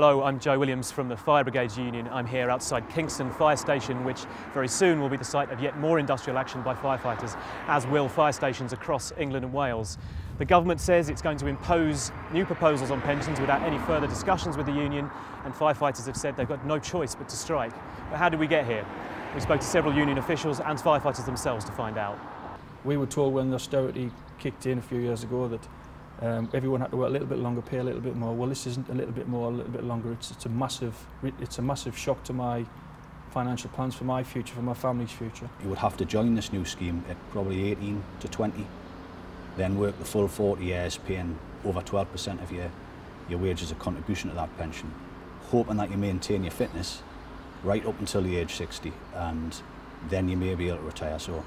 Hello, I'm Joe Williams from the Fire Brigades Union. I'm here outside Kingston Fire Station, which very soon will be the site of yet more industrial action by firefighters, as will fire stations across England and Wales. The government says it's going to impose new proposals on pensions without any further discussions with the union, and firefighters have said they've got no choice but to strike. But how did we get here? We spoke to several union officials and firefighters themselves to find out. We were told when the austerity kicked in a few years ago that everyone had to work a little bit longer, pay a little bit more. Well, this isn't a little bit more, a little bit longer. It's a massive shock to my financial plans for my future, for my family's future. You would have to join this new scheme at probably 18 to 20, then work the full 40 years, paying over 12% of your wage as a contribution to that pension, hoping that you maintain your fitness right up until the age 60, and then you may be able to retire. So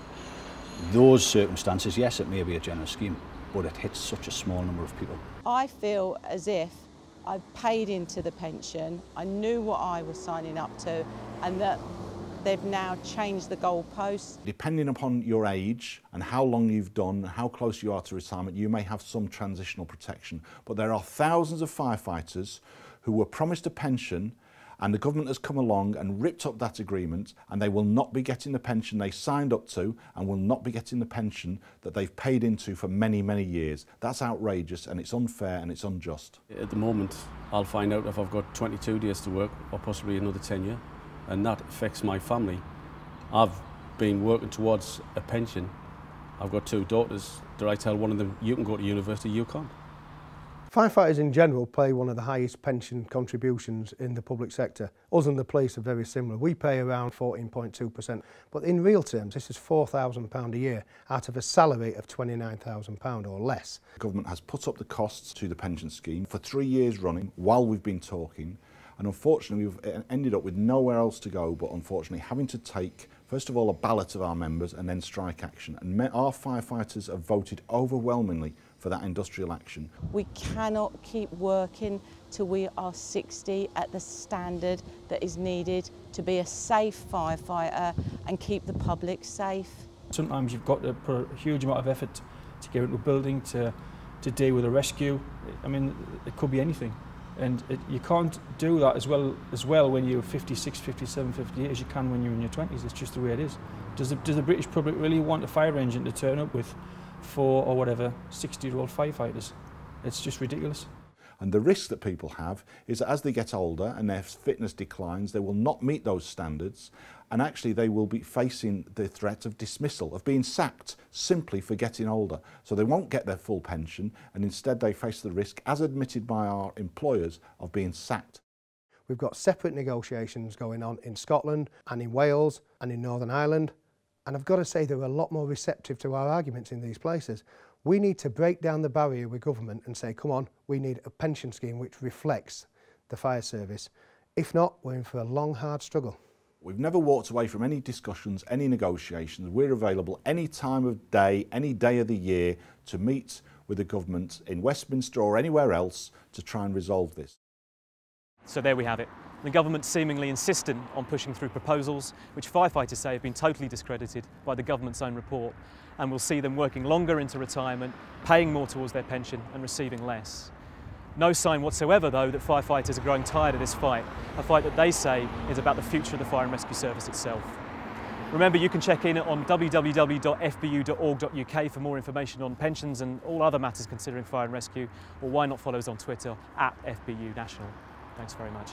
those circumstances, yes, it may be a generous scheme, but it hits such a small number of people. I feel as if I've paid into the pension, I knew what I was signing up to, and that they've now changed the goalposts. Depending upon your age and how long you've done, how close you are to retirement, you may have some transitional protection. But there are thousands of firefighters who were promised a pension, and the government has come along and ripped up that agreement, and they will not be getting the pension they signed up to, and will not be getting the pension that they've paid into for many, many years. That's outrageous, and it's unfair, and it's unjust. At the moment, I'll find out if I've got 22 days to work, or possibly another 10 years, and that affects my family. I've been working towards a pension. I've got 2 daughters. Did I tell one of them, you can go to university, you can't? Firefighters in general pay one of the highest pension contributions in the public sector. Us and the police are very similar. We pay around 14.2%, but in real terms this is £4,000 a year out of a salary of £29,000 or less. The government has put up the costs to the pension scheme for 3 years running while we've been talking, and unfortunately we've ended up with nowhere else to go but unfortunately having to take, first of all, a ballot of our members and then strike action. And our firefighters have voted overwhelmingly for that industrial action. We cannot keep working till we are 60 at the standard that is needed to be a safe firefighter and keep the public safe. Sometimes you've got to put a huge amount of effort to get into a building, to deal with a rescue. I mean, it could be anything. And you can't do that as well when you're 56, 57, 58 as you can when you're in your 20s. It's just the way it is. Does the British public really want a fire engine to turn up with 4 or whatever 60-year-old firefighters? It's just ridiculous. And the risk that people have is that as they get older and their fitness declines, they will not meet those standards, and actually they will be facing the threat of dismissal, of being sacked simply for getting older. So they won't get their full pension, and instead they face the risk, as admitted by our employers, of being sacked. We've got separate negotiations going on in Scotland and in Wales and in Northern Ireland. And I've got to say they're a lot more receptive to our arguments in these places. We need to break down the barrier with government and say, come on, we need a pension scheme which reflects the fire service. If not, we're in for a long, hard struggle. We've never walked away from any discussions, any negotiations. We're available any time of day, any day of the year to meet with the government in Westminster or anywhere else to try and resolve this. So there we have it. The government seemingly insistent on pushing through proposals which firefighters say have been totally discredited by the government's own report, and will see them working longer into retirement, paying more towards their pension and receiving less. No sign whatsoever though that firefighters are growing tired of this fight, a fight that they say is about the future of the fire and rescue service itself. Remember, you can check in on www.fbu.org.uk for more information on pensions and all other matters considering fire and rescue, or why not follow us on Twitter @FBU National. Thanks very much.